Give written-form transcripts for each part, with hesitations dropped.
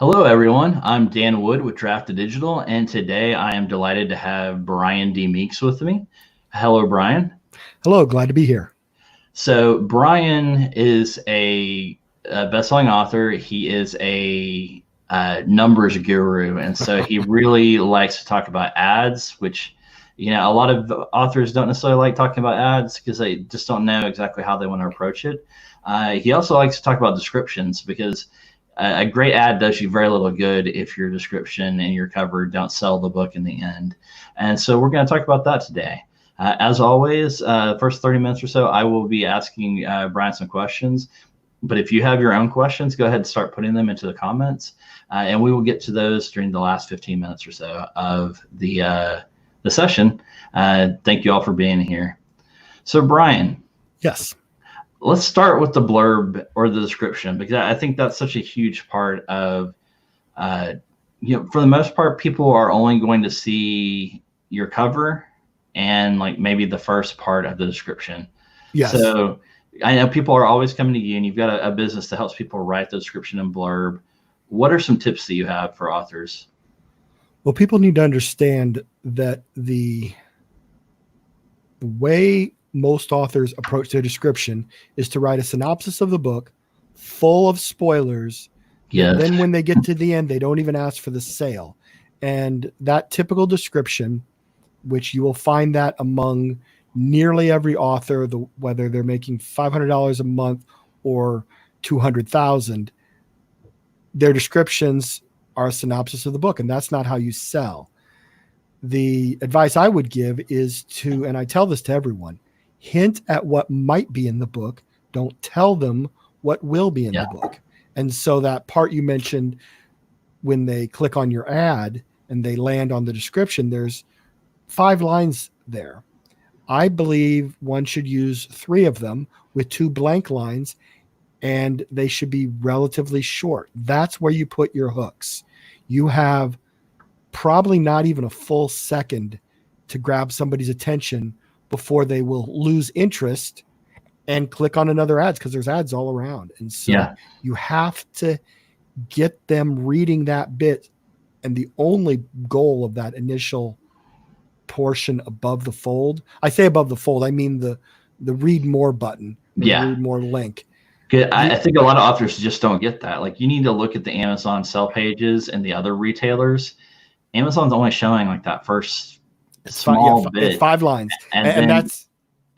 Hello, everyone. I'm Dan Wood with Drafted Digital, and today I am delighted to have Brian D. Meeks with me. Hello, Brian. Hello, glad to be here. So, Brian is a best-selling author. He is a numbers guru, and so he really likes to talk about ads, which a lot of authors don't necessarily like talking about ads because they just don't know exactly how they want to approach it. He also likes to talk about descriptions because a great ad does you very little good if your description and your cover don't sell the book in the end. And so we're going to talk about that today. As always, first 30 minutes or so, I will be asking Brian some questions. But if you have your own questions, go ahead and start putting them into the comments. And we will get to those during the last 15 minutes or so of the session. Thank you all for being here. So, Brian. Yes. Let's start with the blurb or the description, because I think that's such a huge part of, for the most part, people are only going to see your cover and like maybe the first part of the description. Yes. So I know people are always coming to you, and you've got a business that helps people write the description and blurb. What are some tips that you have for authors? Well, people need to understand that the way most authors approach their description is to write a synopsis of the book full of spoilers. Yes. Then when they get to the end, they don't even ask for the sale. And that typical description, which you will find that among nearly every author, whether they're making $500 a month or $200,000, their descriptions are a synopsis of the book, and that's not how you sell. The advice I would give is to, and I tell this to everyone, hint at what might be in the book. Don't tell them what will be in the book. And so that part you mentioned, when they click on your ad and they land on the description, there's 5 lines there. I believe one should use 3 of them with 2 blank lines, and they should be relatively short. That's where you put your hooks. You have probably not even a full second to grab somebody's attention before they will lose interest and click on another ads, because there's ads all around. And so you have to get them reading that bit. And the only goal of that initial portion above the fold, I say above the fold, I mean the read more button, read more link. I think a lot of authors just don't get that. Like, you need to look at the Amazon sell pages and the other retailers. Amazon's only showing like that first small bit. It's 5 lines. And that's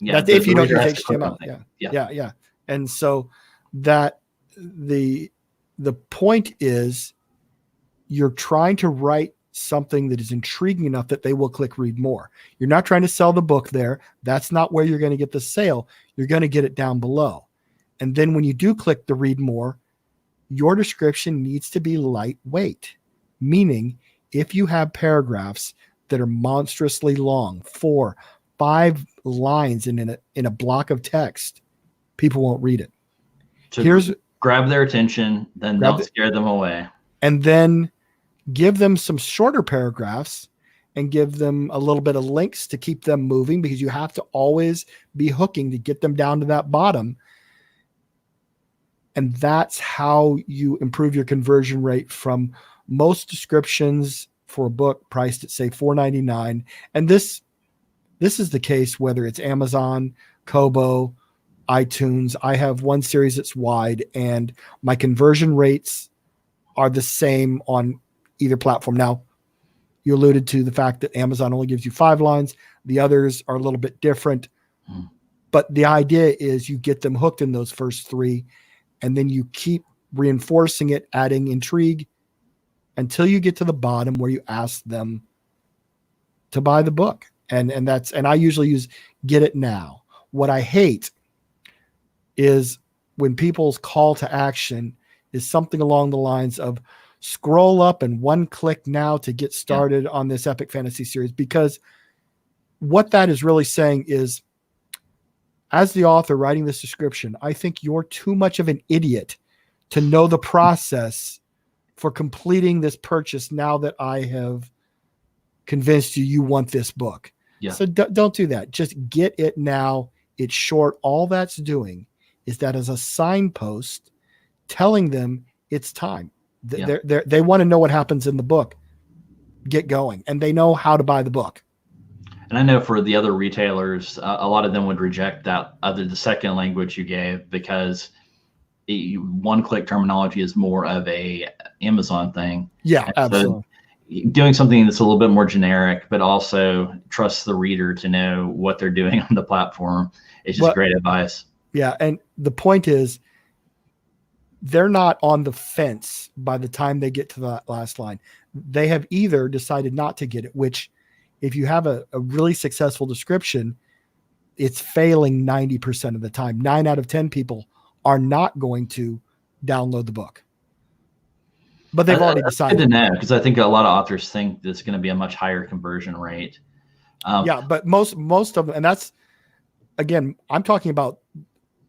if you don't use HTML. Yeah. And so that the point is, you're trying to write something that is intriguing enough that they will click read more. You're not trying to sell the book there. That's not where you're going to get the sale. You're going to get it down below. And then when you do click the read more, your description needs to be lightweight, meaning if you have paragraphs that are monstrously long, 4, 5 lines in a block of text, people won't read it. So grab their attention, then don't scare them away. And then give them some shorter paragraphs and give them a little bit of links to keep them moving, because you have to always be hooking to get them down to that bottom. And that's how you improve your conversion rate from most descriptions for a book priced at, say, $4.99. And this is the case whether it's Amazon, Kobo, iTunes. I have one series that's wide, and my conversion rates are the same on either platform. Now, you alluded to the fact that Amazon only gives you 5 lines. The others are a little bit different. But the idea is you get them hooked in those first 3, and then you keep reinforcing it, adding intrigue until you get to the bottom where you ask them to buy the book. And I usually use get it now. What I hate is when people's call to action is something along the lines of scroll up and 1 click now to get started on this epic fantasy series, because what that is really saying is, as the author writing this description, I think you're too much of an idiot to know the process for completing this purchase now that I have convinced you want this book. So don't do that. Just get it now. It's short. All that's doing is that as a signpost telling them it's time. They want to know what happens in the book. Get going, and they know how to buy the book. And I know for the other retailers, a lot of them would reject the second language you gave because one-click terminology is more of a Amazon thing. Yeah, absolutely. So doing something that's a little bit more generic, but also trust the reader to know what they're doing on the platform is just great advice. Yeah, and the point is, they're not on the fence by the time they get to that last line. They have either decided not to get it, which if you have a really successful description, it's failing 90% of the time. 9 out of 10 people are not going to download the book. But they've already decided. Good to know, because I think a lot of authors think there's going to be a much higher conversion rate. Yeah, but most of them, and that's, again, I'm talking about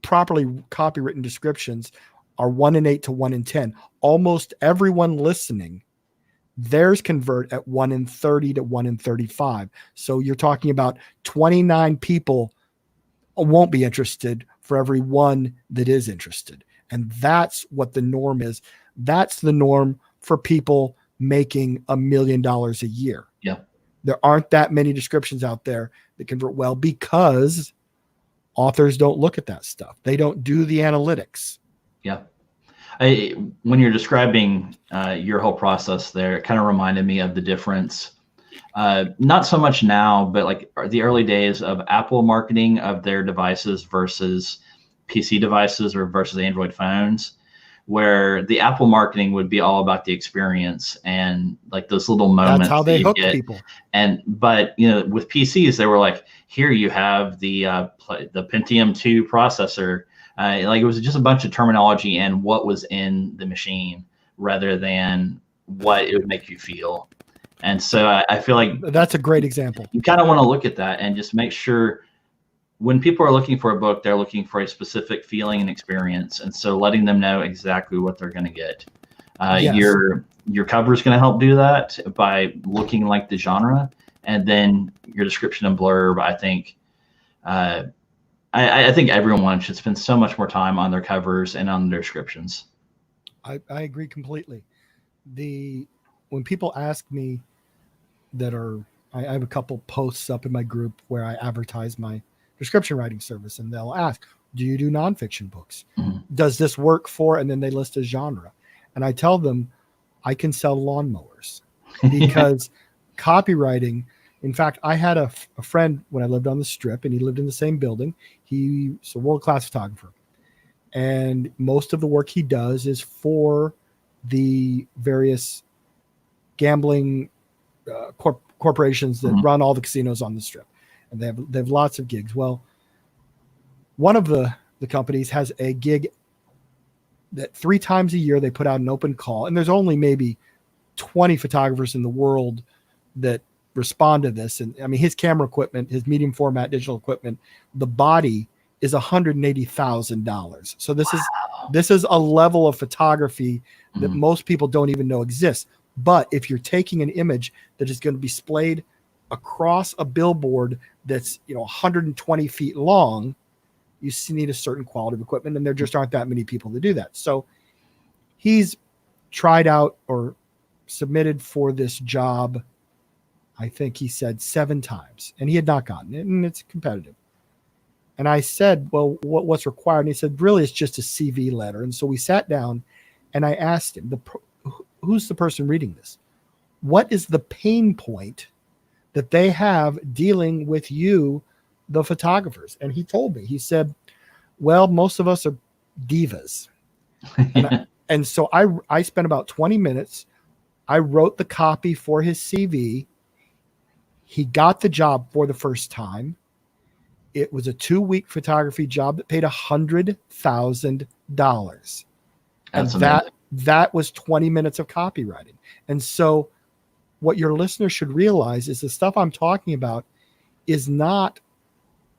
properly copywritten descriptions are 1 in 8 to 1 in 10. Almost everyone listening, theirs convert at 1 in 30 to 1 in 35. So you're talking about 29 people won't be interested for every one that is interested. And that's what the norm is. That's the norm for people making $1 million a year. Yeah. There aren't that many descriptions out there that convert well because authors don't look at that stuff. They don't do the analytics. Yeah. When you're describing your whole process there, it kind of reminded me of the difference. Not so much now, but like the early days of Apple marketing of their devices versus PC devices or versus Android phones, where the Apple marketing would be all about the experience and like those little moments. That's how they hook people. But with PCs, they were like, here you have the Pentium 2 processor. Like it was just a bunch of terminology and what was in the machine rather than what it would make you feel. And so I feel like that's a great example. You kind of want to look at that and just make sure when people are looking for a book, they're looking for a specific feeling and experience. And so letting them know exactly what they're going to get. Yes. Your cover is going to help do that by looking like the genre. And then your description and blurb, I think, I think everyone should spend so much more time on their covers and on their descriptions. I agree completely. When people ask me I have a couple posts up in my group where I advertise my description writing service, and they'll ask, do you do nonfiction books? Mm-hmm. Does this work for, and then they list a genre. And I tell them I can sell lawnmowers because copywriting, in fact, I had a friend when I lived on the Strip, and he lived in the same building. He's a world-class photographer. And most of the work he does is for the various gambling corporations that run all the casinos on the Strip. And they have lots of gigs. Well, one of the companies has a gig that 3 times a year they put out an open call. And there's only maybe 20 photographers in the world that respond to this. And I mean, his camera equipment, his medium format digital equipment, the body is $180,000. So this is a level of photography that most people don't even know exists. But if you're taking an image that is going to be displayed across a billboard that's 120 feet long, you need a certain quality of equipment, and there just aren't that many people to do that. So he's tried out or submitted for this job, I think he said 7 times, and he had not gotten it, and it's competitive. And I said, well, what's required? And he said, really, it's just a CV letter. And so we sat down, and I asked him, who's the person reading this? What is the pain point that they have dealing with you, the photographers? And he told me, he said, well, most of us are divas. And so I spent about 20 minutes. I wrote the copy for his CV. He got the job for the first time. It was a 2-week photography job that paid $100,000. And that was 20 minutes of copywriting. And so what your listeners should realize is the stuff I'm talking about is not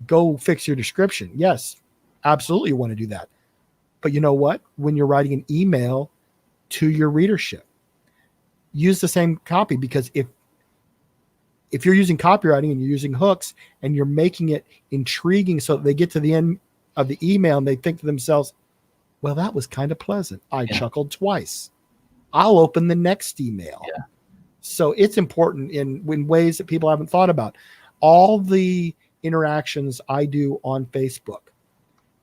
go fix your description. Yes, absolutely you want to do that. But you know what? When you're writing an email to your readership, use the same copy, because if you're using copywriting and you're using hooks and you're making it intriguing so that they get to the end of the email and they think to themselves, well, that was kind of pleasant. I chuckled twice. I'll open the next email. Yeah. So it's important in ways that people haven't thought about. All the interactions I do on Facebook,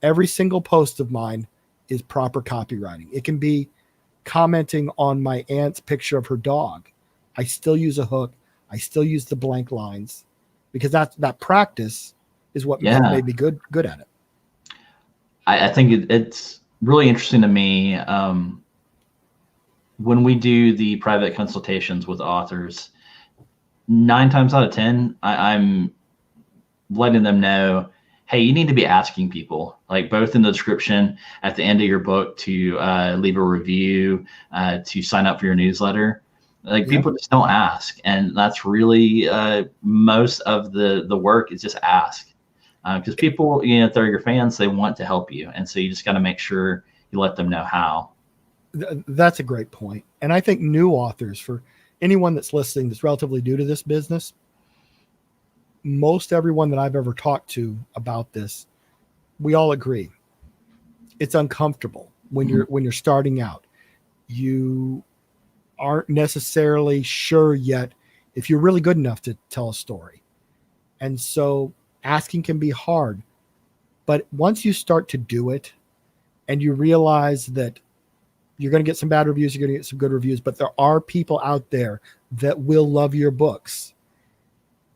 every single post of mine is proper copywriting. It can be commenting on my aunt's picture of her dog. I still use a hook. I still use the blank lines, because that practice is what made me good at it. I think it's really interesting to me. When we do the private consultations with authors, 9 times out of 10, I'm letting them know, hey, you need to be asking people, like both in the description at the end of your book, to leave a review, to sign up for your newsletter. Like people just don't ask. And that's really most of the work is just ask. Because people, if they're your fans, they want to help you. And so you just got to make sure you let them know how. That's a great point. And I think new authors, for anyone that's listening that's relatively new to this business, most everyone that I've ever talked to about this, we all agree it's uncomfortable when you're starting out. You aren't necessarily sure yet if you're really good enough to tell a story. And so asking can be hard. But once you start to do it and you realize that you're going to get some bad reviews, you're going to get some good reviews, but there are people out there that will love your books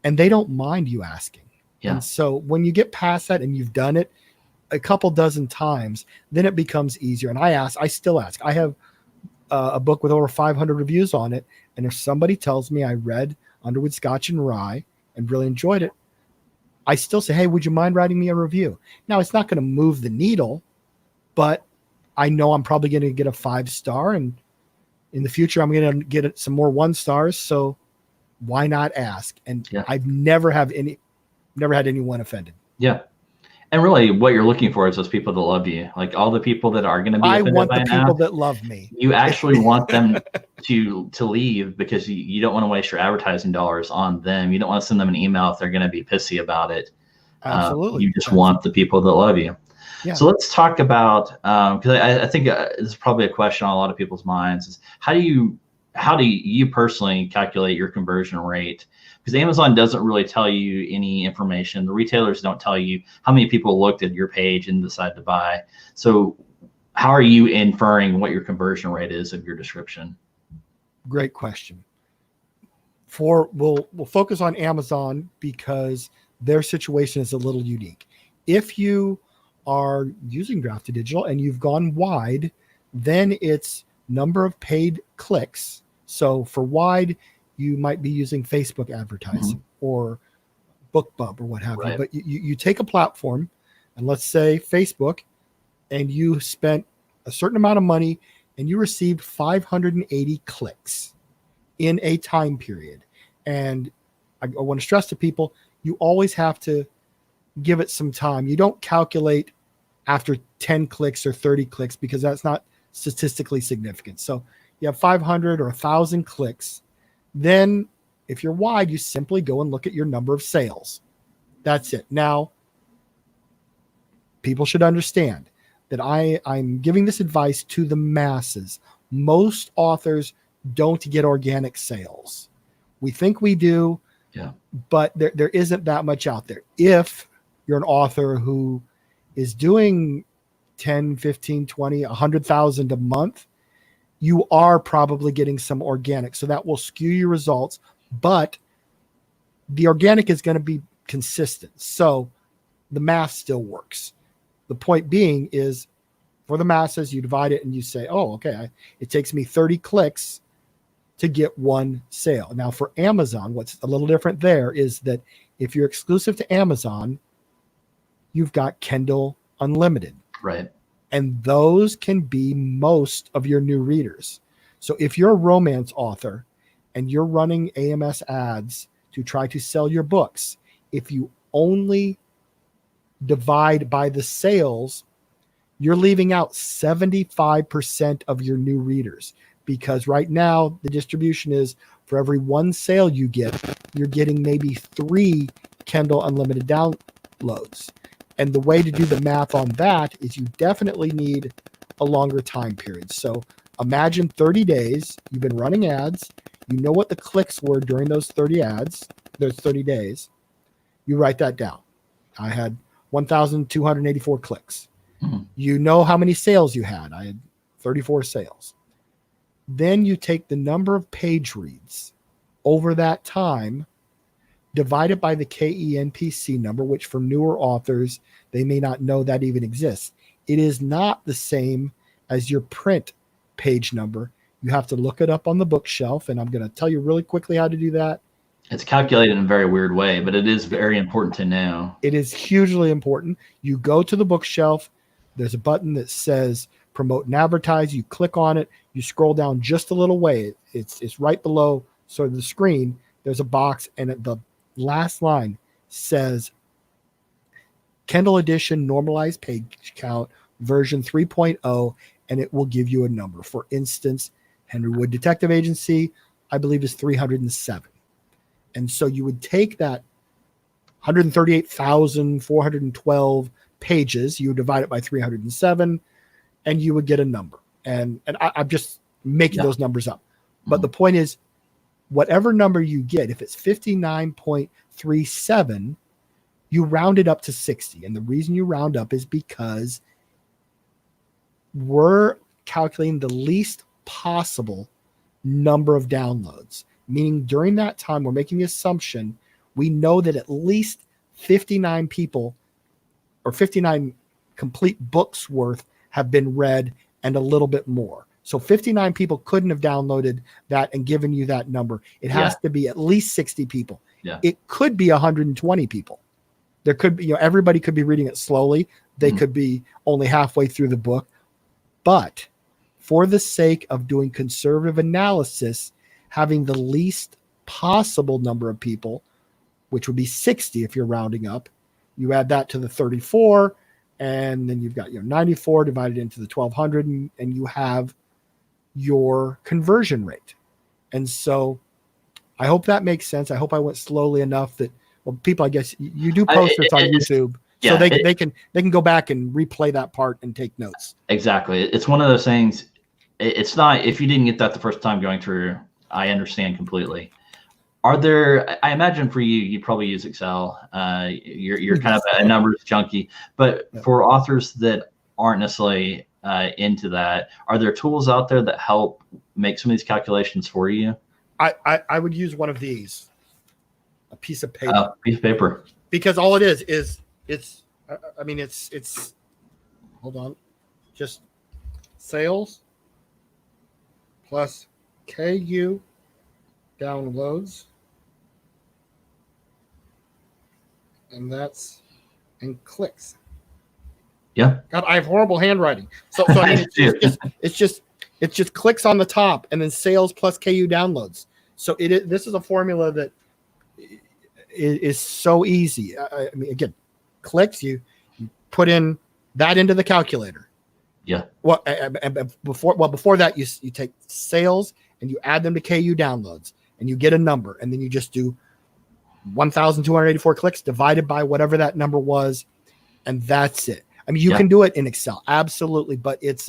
and they don't mind you asking. Yeah. And so when you get past that and you've done it a couple dozen times, then it becomes easier. And I still ask. I have a book with over 500 reviews on it. And if somebody tells me I read Underwood Scotch and Rye and really enjoyed it, I still say, hey, would you mind writing me a review? Now, it's not going to move the needle, but I know I'm probably going to get a 5-star, and in the future, I'm going to get some more 1-stars. So why not ask? And I've never had anyone offended. Yeah. And really what you're looking for is those people that love you. Like all the people that are going to be offended by the people that love me. You actually want them to leave, because you don't want to waste your advertising dollars on them. You don't want to send them an email if they're going to be pissy about it. Absolutely. You just want the people that love you. Yeah. So let's talk about, because I think this is probably a question on a lot of people's minds, is how do you personally calculate your conversion rate? Because Amazon doesn't really tell you any information. The retailers don't tell you how many people looked at your page and decided to buy. So how are you inferring what your conversion rate is of your description? Great question. We'll focus on Amazon because their situation is a little unique. If you are using Drafted Digital and you've gone wide, then it's number of paid clicks. So for wide, you might be using Facebook advertising or BookBub or what have you. But you take a platform, and let's say Facebook, and you spent a certain amount of money and you received 580 clicks in a time period. And I want to stress to people, you always have to give it some time. You don't calculate after 10 clicks or 30 clicks, because that's not statistically significant. So you have 500 or 1,000 clicks. Then if you're wide, you simply go and look at your number of sales. That's it. Now, people should understand that I'm giving this advice to the masses. Most authors don't get organic sales. We think we do, but there isn't that much out there. If you're an author who is doing 10, 15, 20, 100,000 a month, you are probably getting some organic. So that will skew your results, but the organic is going to be consistent. So the math still works. The point being is, for the masses, you divide it and you say, oh, okay, it takes me 30 clicks to get 1 sale. Now for Amazon, what's a little different there is that if you're exclusive to Amazon, you've got Kindle Unlimited. Right. And those can be most of your new readers. So if you're a romance author and you're running AMS ads to try to sell your books, if you only divide by the sales, you're leaving out 75% of your new readers, because right now the distribution is for every 1 sale you get, you're getting maybe 3 Kindle Unlimited downloads. And the way to do the math on that is you definitely need a longer time period. So imagine 30 days, you've been running ads, you know what the clicks were during those 30 days. You write that down. I had 1,284 clicks. Mhm. You know how many sales you had. I had 34 sales. Then you take the number of page reads over that time, divide it by the KENPC number, which for newer authors, they may not know that even exists. It is not the same as your print page number. You have to look it up on the bookshelf, and I'm going to tell you really quickly how to do that. It's calculated in a very weird way, but it is very important to know. It is hugely important. You go to the bookshelf. There's a button that says promote and advertise. You click on it. You scroll down just a little way. It's right below sort of the screen. There's a box, and at the last line says Kindle edition normalized page count version 3.0, and it will give you a number. For instance, Henry Wood Detective Agency, I believe, is 307. And so you would take that 138,412 pages, you would divide it by 307, and you would get a number. And I'm just making those numbers up. But the point is, whatever number you get, if it's 59.37, you round it up to 60. And the reason you round up is because we're calculating the least possible number of downloads. Meaning during that time, we're making the assumption we know that at least 59 people or 59 complete books worth have been read and a little bit more. So 59 people couldn't have downloaded that and given you that number. It has to be at least 60 people. Yeah. It could be 120 people. There could be, everybody could be reading it slowly. They could be only halfway through the book. But for the sake of doing conservative analysis, having the least possible number of people, which would be 60 if you're rounding up, you add that to the 34, and then you've got 94 divided into the 1,200, and you have your conversion rate. And so I hope that makes sense. I hope I went slowly enough that, well, people, I guess you do post this on YouTube, so they can go back and replay that part and take notes. Exactly. It's one of those things. It's not, if you didn't get that the first time going through, I understand completely. Are there, I imagine for you, you probably use Excel. You're kind of a numbers junkie, but for authors that aren't necessarily into that, are there tools out there that help make some of these calculations for you? I would use one of these, a piece of paper. Because all it is it's hold on, just sales plus KU downloads, and clicks. Yeah. God, I have horrible handwriting. So I mean, it's just clicks on the top, and then sales plus KU downloads. So this is a formula that is so easy. I mean, again, clicks, you put in that into the calculator. Yeah. Well, before that, you take sales and you add them to KU downloads, and you get a number, and then you just do 1,284 clicks divided by whatever that number was, and that's it. I mean, you can do it in Excel, absolutely, but it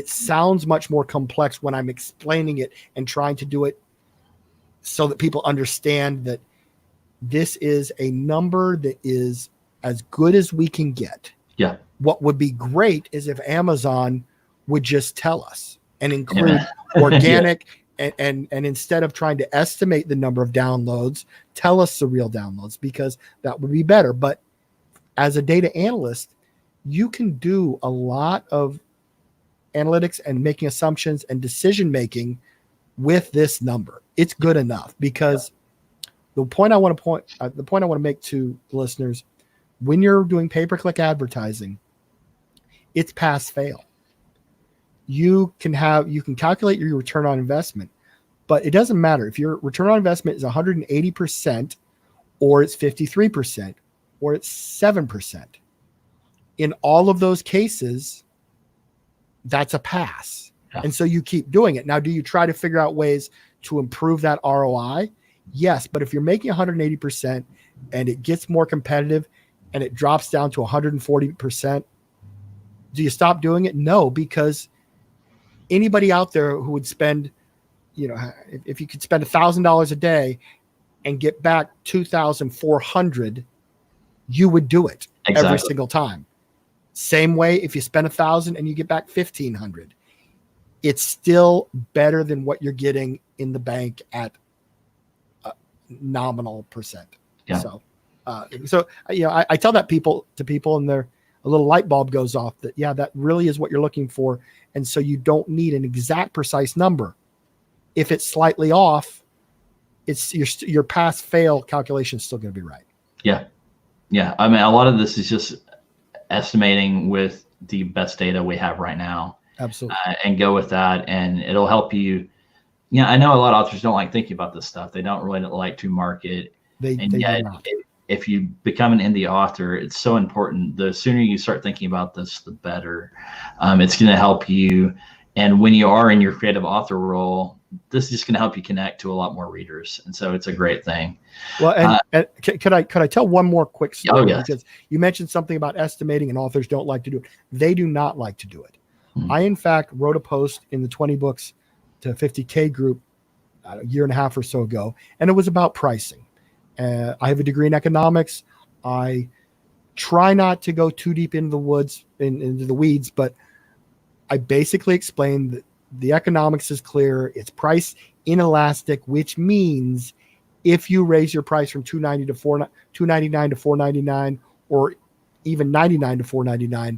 sounds much more complex when I'm explaining it and trying to do it so that people understand that this is a number that is as good as we can get. Yeah. What would be great is if Amazon would just tell us and include organic and instead of trying to estimate the number of downloads, tell us the real downloads, because that would be better. But as a data analyst, you can do a lot of analytics and making assumptions and decision making with this number. It's good enough, because the point I want to make to the listeners, when you're doing pay-per-click advertising, it's pass fail. You can calculate your return on investment, but it doesn't matter if your return on investment is 180% or it's 53% or it's 7%. In all of those cases, that's a pass. Yeah. And so you keep doing it. Now, do you try to figure out ways to improve that ROI? Yes. But if you're making 180% and it gets more competitive and it drops down to 140%, do you stop doing it? No, because anybody out there who would spend, if you could spend $1,000 a day and get back 2,400, you would do it every Exactly. single time. Same way, if you spend 1,000 and you get back 1,500, it's still better than what you're getting in the bank at a nominal percent. Yeah. So I tell that to people, and a little light bulb goes off that, that really is what you're looking for. And so you don't need an exact precise number. If it's slightly off, it's your pass fail calculation is still going to be right. Yeah. Yeah. I mean, a lot of this is just estimating with the best data we have right now. Absolutely. And go with that, and it'll help you. Yeah, I know a lot of authors don't like thinking about this stuff. They don't really like to market. They do not. If you become an indie author, it's so important. The sooner you start thinking about this, the better. It's going to help you. And when you are in your creative author role, this is just going to help you connect to a lot more readers. And so it's a great thing. Well, and could I tell one more quick story? Oh, yes. Because you mentioned something about estimating, and authors don't like to do it. They do not like to do it. I, in fact, wrote a post in the 20 books to 50K group a year and a half or so ago, and it was about pricing. I have a degree in economics. I try not to go too deep into the weeds, but I basically explained that the economics is clear. It's price inelastic, which means if you raise your price from $299 to $499, or even $99 to $499,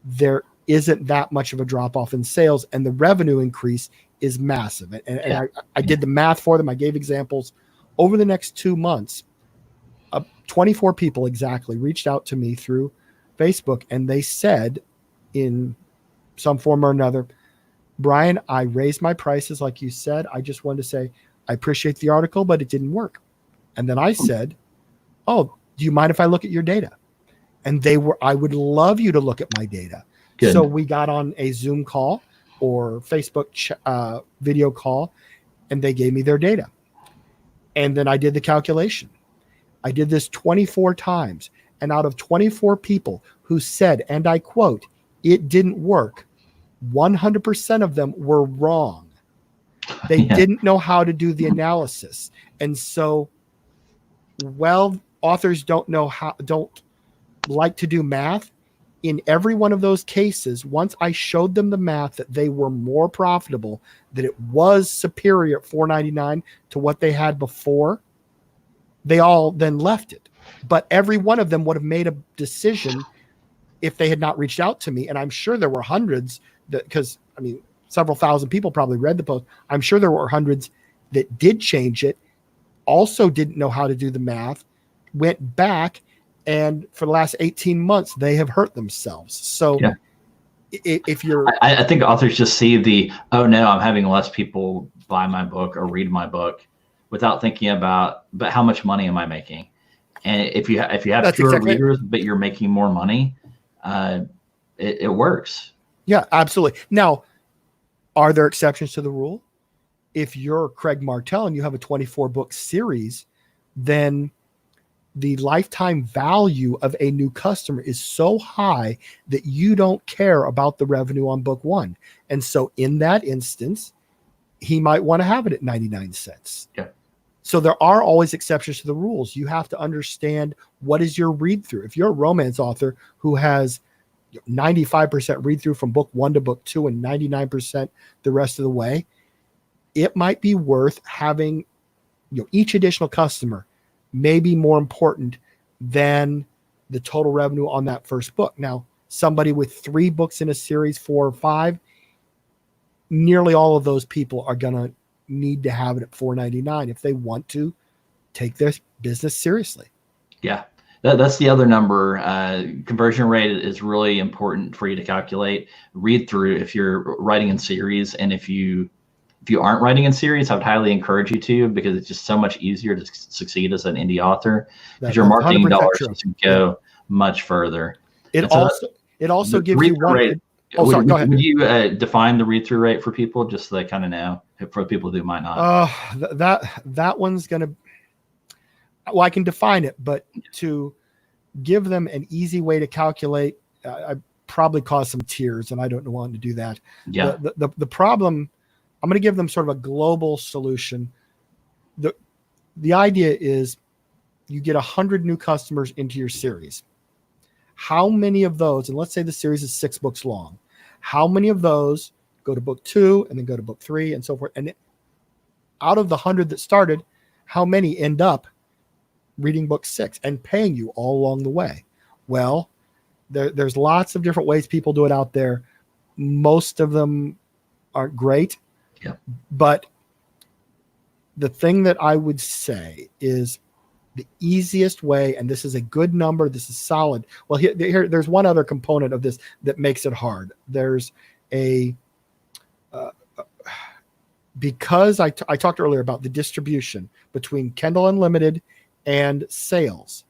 there isn't that much of a drop off in sales, and the revenue increase is massive. And I did the math for them. I gave examples. Over the next 2 months, 24 people exactly reached out to me through Facebook, and they said in some form or another, Brian, I raised my prices like you said. I just wanted to say I appreciate the article, but it didn't work. And then I said, oh, do you mind if I look at your data? And I would love you to look at my data. Good. So we got on a Zoom call or Facebook video call, and they gave me their data. And then I did the calculation. I did this 24 times. And out of 24 people who said, and I quote, it didn't work, 100% of them were wrong. They didn't know how to do the analysis. And so, authors don't like to do math. In every one of those cases, once I showed them the math that they were more profitable, that it was superior at $4.99 to what they had before, they all then left it. But every one of them would have made a decision if they had not reached out to me. And I'm sure there were hundreds because several thousand people probably read the post. I'm sure there were hundreds that did change it, also didn't know how to do the math, went back, and for the last 18 months, they have hurt themselves. So if you're... I think authors just see oh no, I'm having less people buy my book or read my book without thinking about, but how much money am I making? And if you have fewer readers, but you're making more money, it works. Yeah, absolutely. Now, are there exceptions to the rule? If you're Craig Martell and you have a 24-book series, then the lifetime value of a new customer is so high that you don't care about the revenue on book one. And so in that instance, he might want to have it at 99 cents. Yeah. So there are always exceptions to the rules. You have to understand what is your read through. If you're a romance author who has 95% read through from book one to book two and 99% the rest of the way, it might be worth having each additional customer may be more important than the total revenue on that first book. Now, somebody with 3 books in a series, 4 or 5, nearly all of those people are going to need to have it at $4.99 if they want to take their business seriously. Yeah. That's the other number. Conversion rate is really important for you to calculate. Read through if you're writing in series, and if you aren't writing in series, I would highly encourage you to, because it's just so much easier to succeed as an indie author, because your marketing dollars can go much further. It also gives you one. Rate, go ahead. Would you define the read-through rate for people, just so they kind of know, for people who might not? That one's going to. Well, I can define it, but to give them an easy way to calculate, probably cause some tears, and I don't want to do that. Yeah. The problem, I'm going to give them sort of a global solution. The idea is you get 100 new customers into your series. How many of those, and let's say the series is 6 books long, how many of those go to book 2 and then go to book 3 and so forth? And out of the 100 that started, how many end up reading book 6 and paying you all along the way? Well, there's lots of different ways people do it out there. Most of them aren't great. Yeah. But the thing that I would say is the easiest way, and this is a good number, this is solid. Well, there's one other component of this that makes it hard. There's because I talked earlier about the distribution between Kindle Unlimited and sales.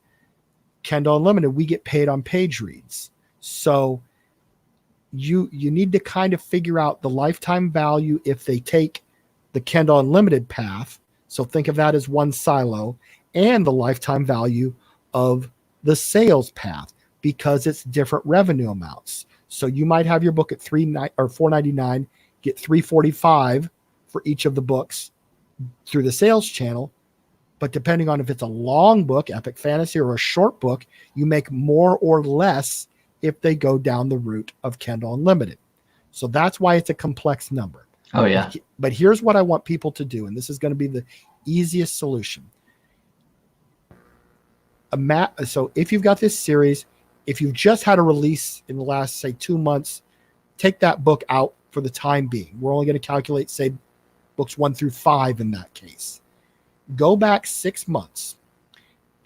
Kindle Unlimited, we get paid on page reads. So you need to kind of figure out the lifetime value if they take the Kindle Unlimited path. So think of that as one silo, and the lifetime value of the sales path, because it's different revenue amounts. So you might have your book at $4.99, get $3.45 for each of the books through the sales channel. But depending on if it's a long book, epic fantasy, or a short book, you make more or less if they go down the route of Kindle Unlimited. So that's why it's a complex number. Oh, yeah. But here's what I want people to do, and this is going to be the easiest solution. So if you've got this series, if you've just had a release in the last, say, 2 months, take that book out for the time being. We're only going to calculate, say, books 1 through 5 in that case. Go back 6 months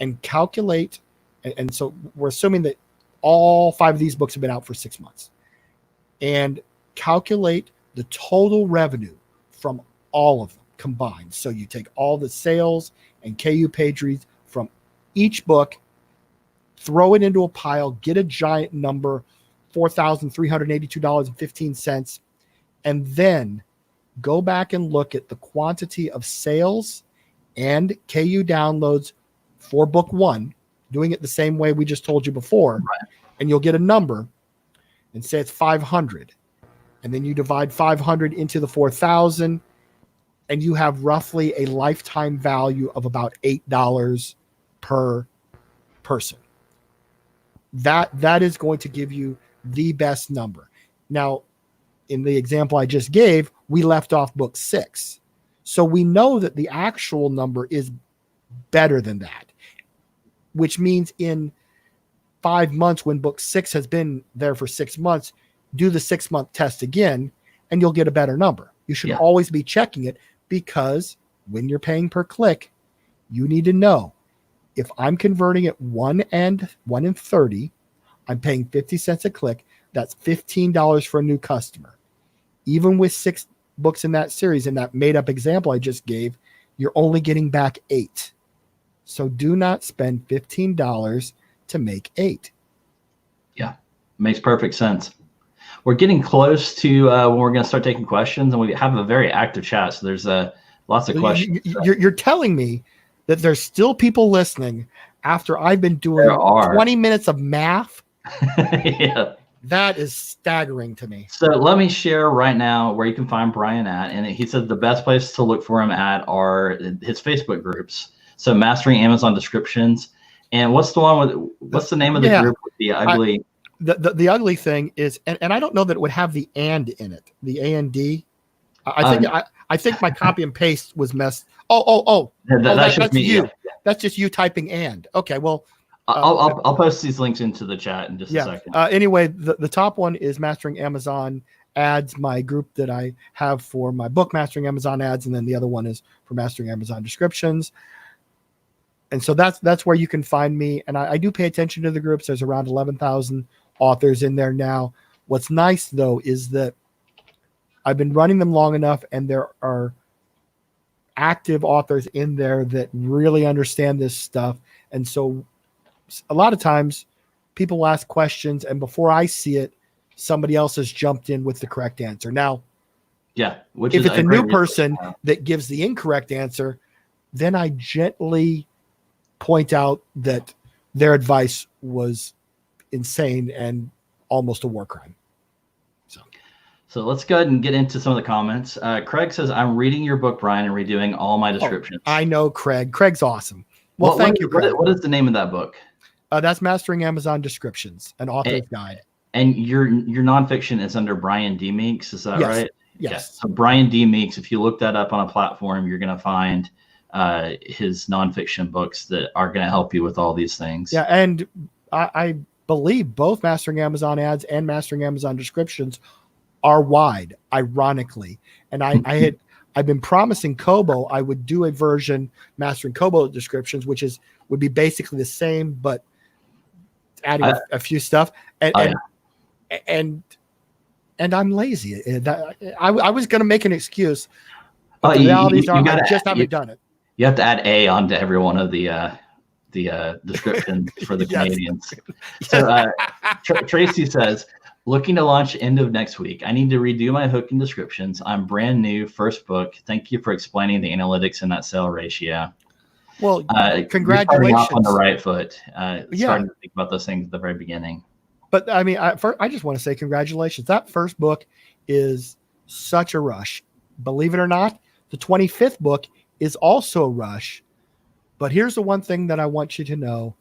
and calculate. And so we're assuming that all 5 of these books have been out for 6 months. And calculate the total revenue from all of them combined. So you take all the sales and KU page reads from each book, throw it into a pile, get a giant number, $4,382.15, and then go back and look at the quantity of sales and KU downloads for book 1, doing it the same way we just told you before, right. And you'll get a number and say it's 500. And then you divide 500 into the 4,000, and you have roughly a lifetime value of about $8 per person. That is going to give you the best number. Now, in the example I just gave, we left off book 6. So we know that the actual number is better than that, which means in 5 months, when book 6 has been there for 6 months, do the 6-month test again, and you'll get a better number. You should always be checking it, because when you're paying per click, you need to know, if I'm converting at 1 and 30, I'm paying 50 cents a click. That's $15 for a new customer. Even with 6 books in that series, in that made up example I just gave, you're only getting back 8. So do not spend $15 to make 8. Yeah, makes perfect sense. We're getting close to when we're going to start taking questions, and we have a very active chat. So there's lots of questions. You're telling me that there's still people listening after I've been doing 20 minutes of math? Yeah. That is staggering to me. So let me share right now where you can find Brian at. And he said the best place to look for him at are his Facebook groups. So Mastering Amazon Descriptions. And what's the name of the group with the ugly? The ugly thing is, and I don't know that it would have the and in it, the A-N-D. I think my copy and paste was messed. That's just me. You. Yeah. That's just you typing and. Okay, well, I'll post these links into the chat in just a second. Anyway, the top one is Mastering Amazon Ads, my group that I have for my book, Mastering Amazon Ads, and then the other one is for Mastering Amazon Descriptions. And so that's where you can find me. And I do pay attention to the groups. There's around 11,000 authors in there now. What's nice, though, is that I've been running them long enough, and there are active authors in there that really understand this stuff. And so a lot of times people ask questions, and before I see it, somebody else has jumped in with the correct answer. Now, if it's a new person that gives the incorrect answer, then I gently point out that their advice was insane and almost a war crime. So let's go ahead and get into some of the comments. Craig says, I'm reading your book, Brian, and redoing all my descriptions. I know Craig. Craig's awesome. Well, thank you, Craig. What is the name of that book? That's Mastering Amazon Descriptions, an author's guide. And your nonfiction is under Brian D. Meeks, is that right? Yes. Yeah. So Brian D. Meeks, if you look that up on a platform, you're going to find his nonfiction books that are going to help you with all these things. Yeah, and I believe both Mastering Amazon Ads and Mastering Amazon Descriptions are wide, ironically. And I've been promising Kobo I would do a version Mastering Kobo Descriptions, which would be basically the same, but adding a few stuff. And I'm lazy. I was going to make an excuse, but the realities are I just haven't done it. You have to add A onto every one of the descriptions for the Canadians. So Tracy says, looking to launch end of next week. I need to redo my hook and descriptions. I'm brand new, first book. Thank you for explaining the analytics in that sale ratio. Well, congratulations. You're starting off on the right foot. Starting to think about those things at the very beginning. But I mean, I just want to say congratulations. That first book is such a rush. Believe it or not, the 25th book is also a rush. But here's the one thing that I want you to know.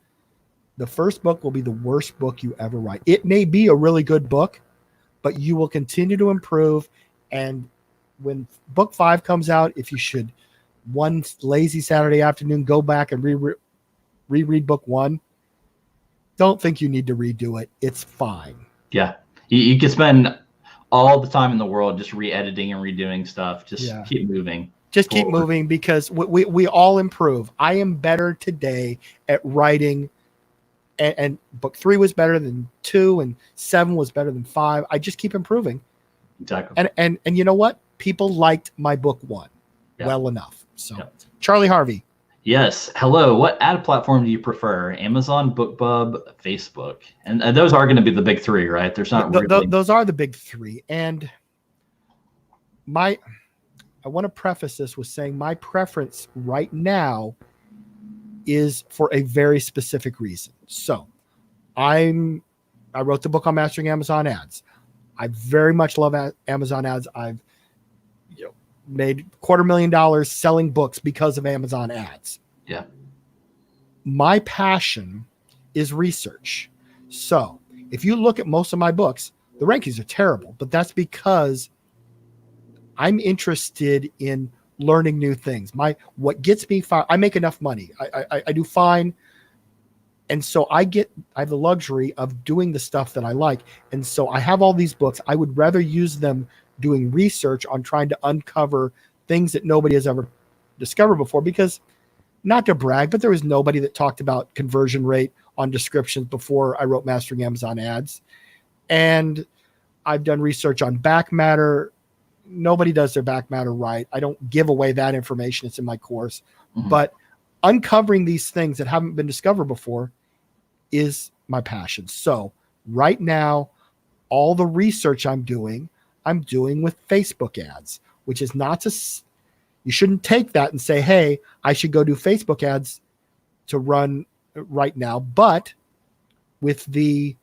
The first book will be the worst book you ever write. It may be a really good book, but you will continue to improve. And when book 5 comes out, if you should one lazy Saturday afternoon go back and reread book 1, don't think you need to redo it. It's fine. Yeah. You can spend all the time in the world just re-editing and redoing stuff. Just keep moving. Just keep moving because we all improve. I am better today at writing, and book 3 was better than 2, and 7 was better than 5. I just keep improving. Exactly. And you know what? People liked my book 1 well enough. So, Charlie Harvey. Yes. Hello. What ad platform do you prefer? Amazon, BookBub, Facebook? And those are going to be the big 3, right? There's not really... Those are the big 3. And I want to preface this with saying my preference right now is for a very specific reason. So I wrote the book on Mastering Amazon Ads. I very much love Amazon Ads. I've made $250,000 selling books because of Amazon Ads. Yeah. My passion is research. So if you look at most of my books, the rankings are terrible, but that's because I'm interested in learning new things. What gets me fine, I make enough money. I do fine. And so I have the luxury of doing the stuff that I like. And so I have all these books. I would rather use them doing research on trying to uncover things that nobody has ever discovered before, because not to brag, but there was nobody that talked about conversion rate on descriptions before I wrote Mastering Amazon Ads. And I've done research on back matter. Nobody does their back matter right. I don't give away that information. It's in my course. Mm-hmm. But uncovering these things that haven't been discovered before is my passion. So right now, all the research I'm doing with Facebook ads, which is not to, you shouldn't take that and say, hey, I should go do Facebook ads to run right now. But with the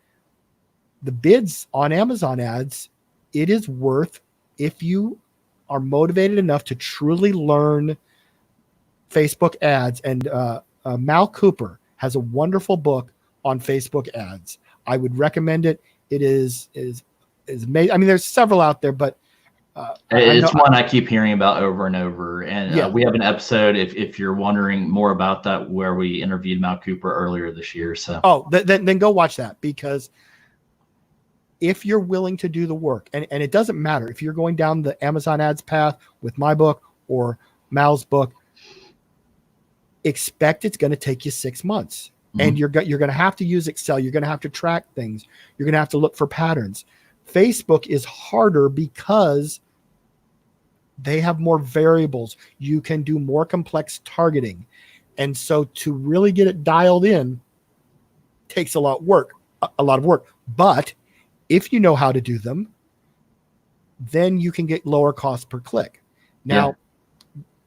bids on Amazon ads, it is worth, if you are motivated enough to truly learn Facebook ads. And Mal Cooper has a wonderful book on Facebook ads. I would recommend it. It is amazing. I mean, there's several out there, but it's one I keep hearing about over and over. And we have an episode, if you're wondering more about that, where we interviewed Mal Cooper earlier this year. So then go watch that, because if you're willing to do the work, and it doesn't matter if you're going down the Amazon ads path with my book or Mal's book, expect it's going to take you 6 months. Mm-hmm. And you're going to have to use Excel. You're going to have to track things. You're going to have to look for patterns. Facebook is harder because they have more variables. You can do more complex targeting. And so to really get it dialed in takes a lot of work. But if you know how to do them, then you can get lower cost per click. Now,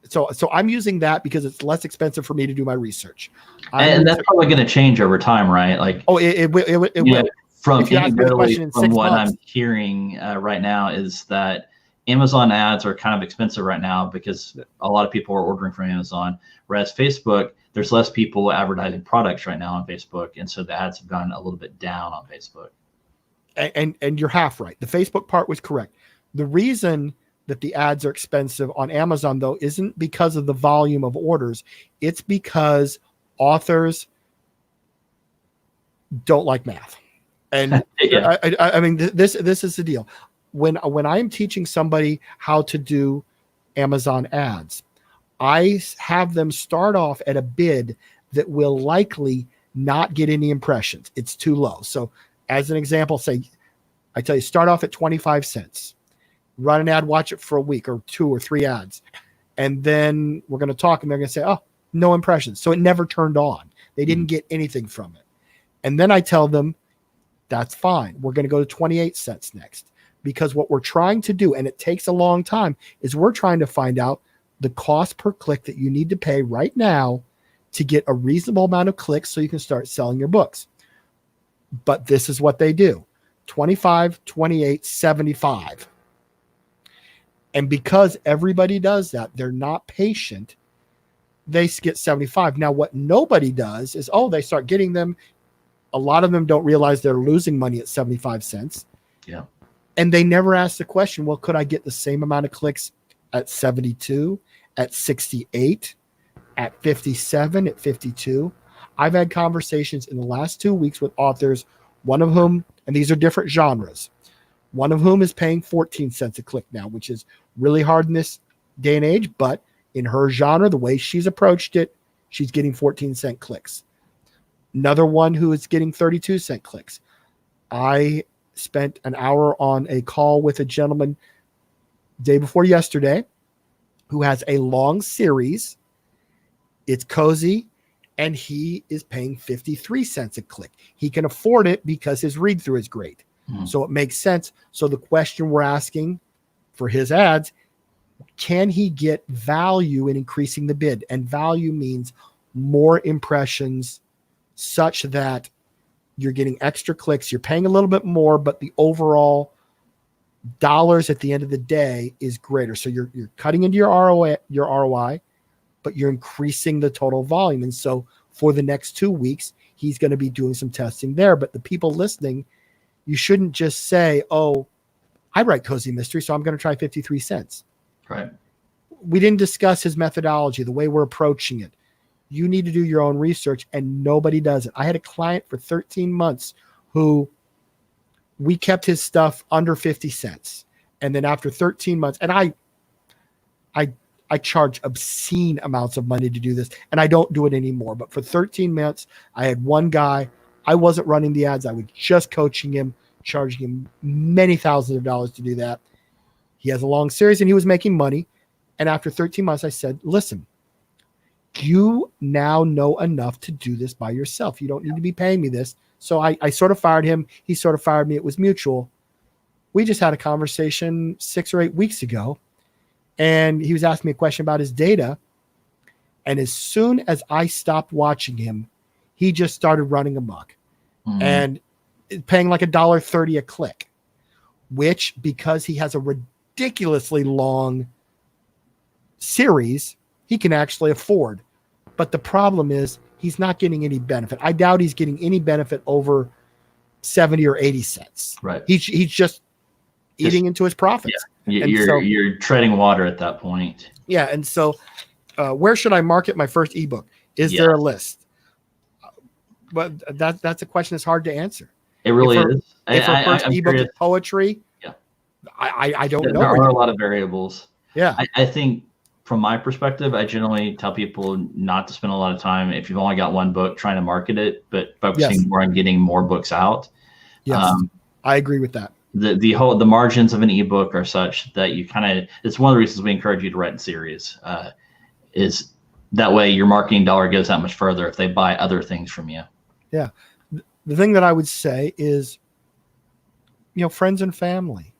so I'm using that because it's less expensive for me to do my research. And that's probably going to change over time, right? Like, it will. From if you ask me the question in 6 what months. I'm hearing right now is that Amazon ads are kind of expensive right now because a lot of people are ordering from Amazon, whereas Facebook, there's less people advertising products right now on Facebook, and so the ads have gone a little bit down on Facebook. And you're half right. The Facebook part was correct. The reason that the ads are expensive on Amazon, though, isn't because of the volume of orders. It's because authors don't like math. And Yeah. I mean, this is the deal. When I'm teaching somebody how to do Amazon ads, I have them start off at a bid that will likely not get any impressions. It's too low. So as an example, say, I tell you, start off at 25 cents, run an ad, watch it for a week or 2 or 3 ads. And then we're going to talk and they're going to say, oh, no impressions. So it never turned on. They didn't get anything from it. And then I tell them, that's fine. We're going to go to 28 cents next, because what we're trying to do, and it takes a long time, is we're trying to find out the cost per click that you need to pay right now to get a reasonable amount of clicks so you can start selling your books. But this is what they do: 25, 28, 75. And because everybody does that, they're not patient. They get 75. Now, what nobody does is, they start getting them. A lot of them don't realize they're losing money at 75 cents. Yeah. And they never ask the question, well, could I get the same amount of clicks at 72, at 68, at 57, at 52? I've had conversations in the last 2 weeks with authors, one of whom, and these are different genres, one of whom is paying 14 cents a click now, which is really hard in this day and age. But in her genre, the way she's approached it, she's getting 14-cent clicks. Another one who is getting 32-cent clicks. I spent an hour on a call with a gentleman day before yesterday who has a long series. It's cozy, and he is paying 53 cents a click. He can afford it because his read through is great. So it makes sense. So the question we're asking for his ads, can he get value in increasing the bid? And value means more impressions, such that you're getting extra clicks, you're paying a little bit more, but the overall dollars at the end of the day is greater. So you're cutting into your ROI, but you're increasing the total volume. And so for the next 2 weeks, he's going to be doing some testing there. But the people listening, you shouldn't just say, oh, I write cozy mystery, so I'm going to try 53 cents. Right. We didn't discuss his methodology, the way we're approaching it. You need to do your own research, and nobody does it. I had a client for 13 months who we kept his stuff under 50 cents. And then after 13 months, and I charge obscene amounts of money to do this, and I don't do it anymore. But for 13 months, I had one guy. I wasn't running the ads. I was just coaching him, charging him many thousands of dollars to do that. He has a long series, and he was making money. And after 13 months, I said, listen, you now know enough to do this by yourself. You don't need to be paying me this. So I sort of fired him. He sort of fired me. It was mutual. We just had a conversation 6 or 8 weeks ago, and he was asking me a question about his data. And as soon as I stopped watching him, he just started running amok and paying like $1.30 a click, which, because he has a ridiculously long series, he can actually afford. But the problem is he's not getting any benefit. I doubt he's getting any benefit over 70 or 80 cents. Right. He's just eating into his profits. Yeah. You're treading water at that point. Yeah. And so where should I market my first ebook? Is there a list? But that's a question that's hard to answer. It really is. If her first ebook is poetry, I don't know. There are a lot of variables. Yeah. I think from my perspective, I generally tell people not to spend a lot of time if you've only got one book trying to market it, but focusing more on getting more books out. Yes, I agree with that. The margins of an ebook are such that you it's one of the reasons we encourage you to write in series, is that way your marketing dollar goes that much further if they buy other things from you. Yeah. The thing that I would say is, friends and family.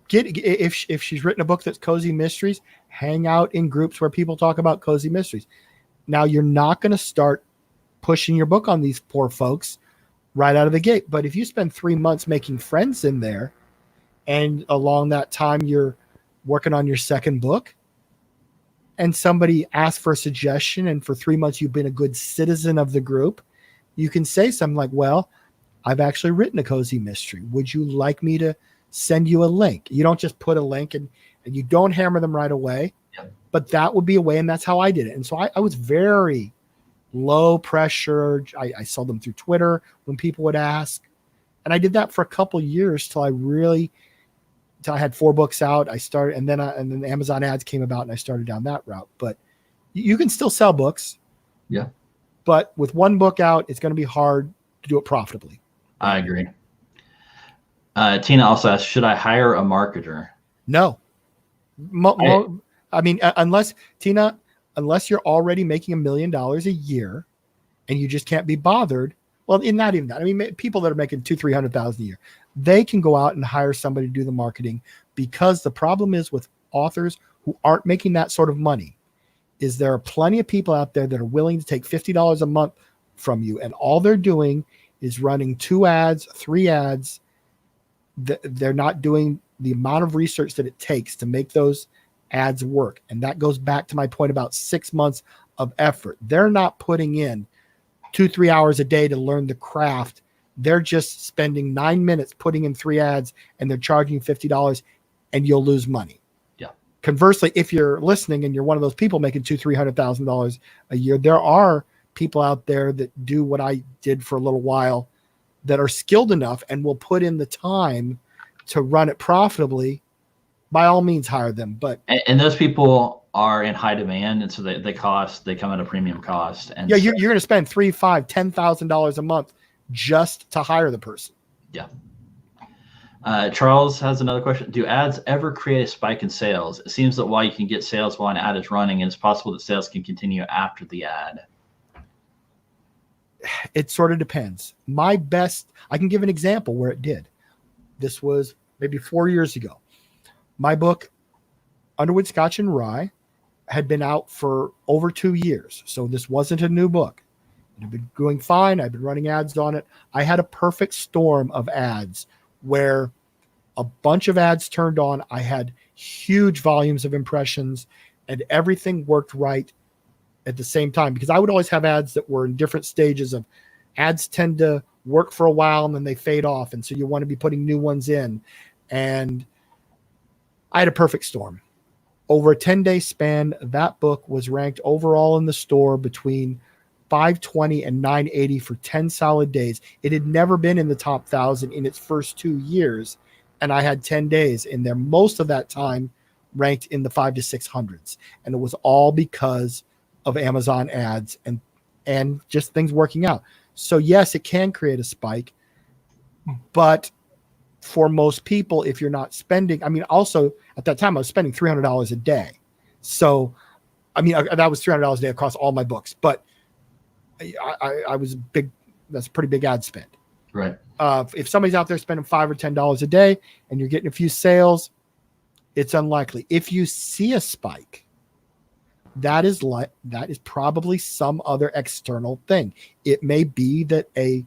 If she's written a book that's cozy mysteries, hang out in groups where people talk about cozy mysteries. Now, you're not going to start pushing your book on these poor folks right out of the gate. But if you spend 3 months making friends in there, and along that time you're working on your second book, and somebody asks for a suggestion, and for 3 months you've been a good citizen of the group, you can say something like, well, I've actually written a cozy mystery. Would you like me to send you a link? You don't just put a link, and you don't hammer them right away. Yeah. But that would be a way, and that's how I did it. And so I was very low pressure. I saw them through Twitter when people would ask. And I did that for a couple years till I had 4 books out. I started, and then Amazon ads came about, and I started down that route. But you can still sell books. Yeah. But with 1 book out, it's going to be hard to do it profitably. I agree. Tina also asked, should I hire a marketer? No. I mean, unless you're already making $1 million a year and you just can't be bothered. Well, not even that. I mean, people that are making $200,000-300,000 a year, they can go out and hire somebody to do the marketing, because the problem is with authors who aren't making that sort of money is there are plenty of people out there that are willing to take $50 a month from you, and all they're doing is running 2 ads, 3 ads. They're not doing the amount of research that it takes to make those ads work. And that goes back to my point about 6 months of effort. They're not putting in 2-3 hours a day to learn the craft. They're just spending 9 minutes putting in 3 ads, and they're charging $50, and you'll lose money. Yeah. Conversely, if you're listening and you're one of those people making $200,000-300,000 a year, there are people out there that do what I did for a little while that are skilled enough and will put in the time to run it profitably. By all means, hire them. But and those people are in high demand, and so they come at a premium cost. And yeah, you're going to spend $3,000, $5,000, $10,000 a month just to hire the person. Yeah. Charles has another question. Do ads ever create a spike in sales? It seems that while you can get sales while an ad is running, it's possible that sales can continue after the ad. It sort of depends. I can give an example where it did. This was maybe 4 years ago. My book, Underwood Scotch and Rye, had been out for over 2 years. So this wasn't a new book. It had been doing fine. I'd been running ads on it. I had a perfect storm of ads where a bunch of ads turned on. I had huge volumes of impressions, and everything worked right at the same time, because I would always have ads that were in different stages of ads tend to work for a while and then they fade off. And so you want to be putting new ones in. And I had a perfect storm. Over a 10-day span, that book was ranked overall in the store between 520 and 980 for 10 solid days. It had never been in the top 1,000 in its first 2 years. And I had 10 days in there. Most of that time ranked in the 500 to 600s. And it was all because of Amazon ads and just things working out. So yes, it can create a spike, but for most people, if you're not spending, I mean, also at that time I was spending $300 a day. So, I mean, that was $300 a day across all my books, but I was big. That's a pretty big ad spend. Right. If somebody's out there spending $5 or $10 a day and you're getting a few sales, it's unlikely. If you see a spike, that is probably some other external thing. It may be that a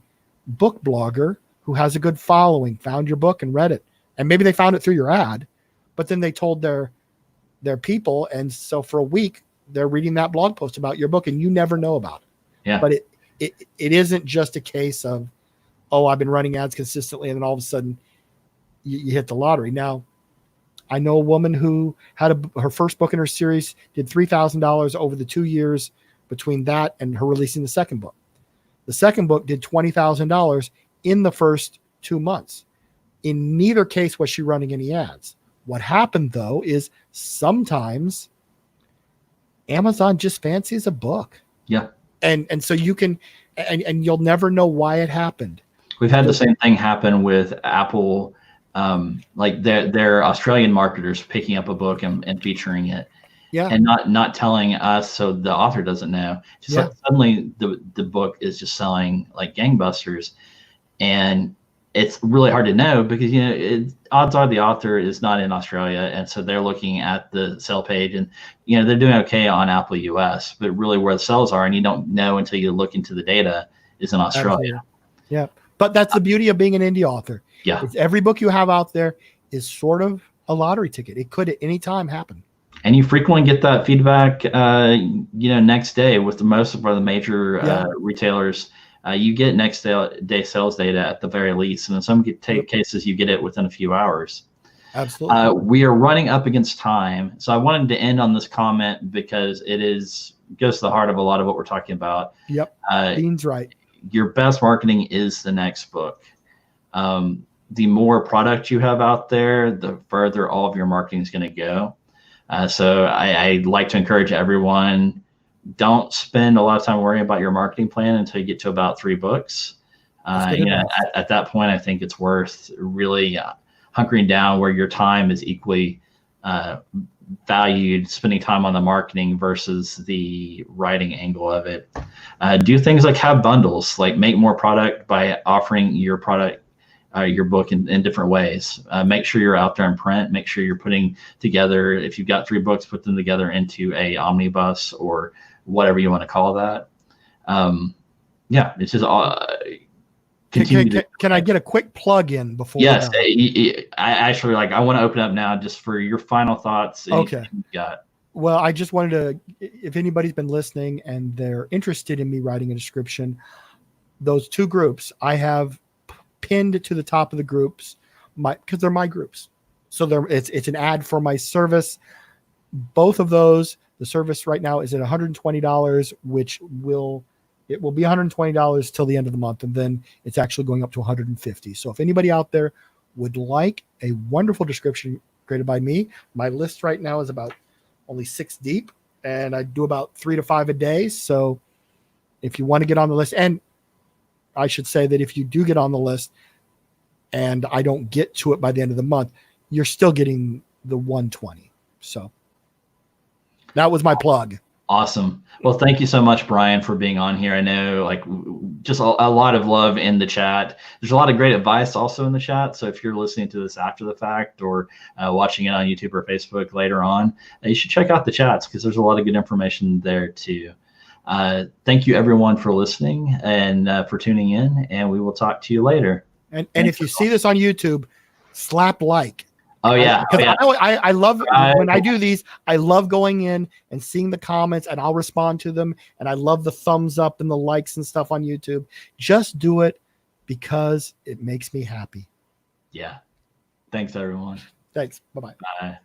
book blogger who has a good following found your book and read it, and maybe they found it through your ad, but then they told their people, and so for a week they're reading that blog post about your book, and you never know about it. Yeah. But it isn't just a case of, oh, I've been running ads consistently, and then all of a sudden you hit the lottery. Now, I know a woman who had her first book in her series, did $3,000 over the 2 years between that and her releasing the second book. The second book did $20,000 in the first 2 months. In neither case was she running any ads. What happened, though, is sometimes Amazon just fancies a book. Yeah. And so you can, and you'll never know why it happened. We've had the same thing happen with Apple. Like their Australian marketers picking up a book and featuring it, yeah, and not telling us, so the author doesn't know. Just like suddenly the book is just selling like gangbusters, and it's really hard to know because odds are the author is not in Australia, and so they're looking at the sell page, and they're doing okay on Apple US, but really where the sales are, and you don't know until you look into the data, is in Australia. Absolutely. Yeah. But that's the beauty of being an indie author. Yeah. It's every book you have out there is sort of a lottery ticket. It could at any time happen. And you frequently get that feedback, next day with most of the major retailers. You get next day sales data at the very least. And in some cases, you get it within a few hours. Absolutely. We are running up against time. So I wanted to end on this comment because it goes to the heart of a lot of what we're talking about. Yep. Dean's right. Your best marketing is the next book. The more product you have out there, the further all of your marketing is going to go. So I like to encourage everyone, don't spend a lot of time worrying about your marketing plan until you get to about 3 books. At that point, I think it's worth really hunkering down where your time is equally valued, spending time on the marketing versus the writing angle of it. Do things like have bundles, like make more product by offering your product, your book in different ways. Make sure you're out there in print. Make sure you're putting together, if you've got 3 books, put them together into a omnibus or whatever you want to call that. It's just Can I get a quick plug in before? Yes, I actually I want to open up now just for your final thoughts. Okay. You got. Well, I just wanted to, if anybody's been listening and they're interested in me writing a description, those 2 groups I have pinned to the top of the groups, because they're my groups. So it's an ad for my service. Both of those, the service right now is at $120, which will be $120 till the end of the month, and then it's actually going up to $150. So if anybody out there would like a wonderful description created by me, my list right now is about only 6 deep, and I do about 3 to 5 a day. So if you want to get on the list, and I should say that if you do get on the list and I don't get to it by the end of the month, you're still getting the 120. So that was my plug. Awesome. Well, thank you so much, Brian, for being on here. I know just a lot of love in the chat. There's a lot of great advice also in the chat. So if you're listening to this after the fact or watching it on YouTube or Facebook later on, you should check out the chats because there's a lot of good information there too. Thank you everyone for listening and for tuning in, and we will talk to you later. And if you see this on YouTube, slap like. Oh yeah, I love when I do these. I love going in and seeing the comments, and I'll respond to them. And I love the thumbs up and the likes and stuff on YouTube. Just do it because it makes me happy. Yeah. Thanks everyone. Thanks. Bye-bye. Bye.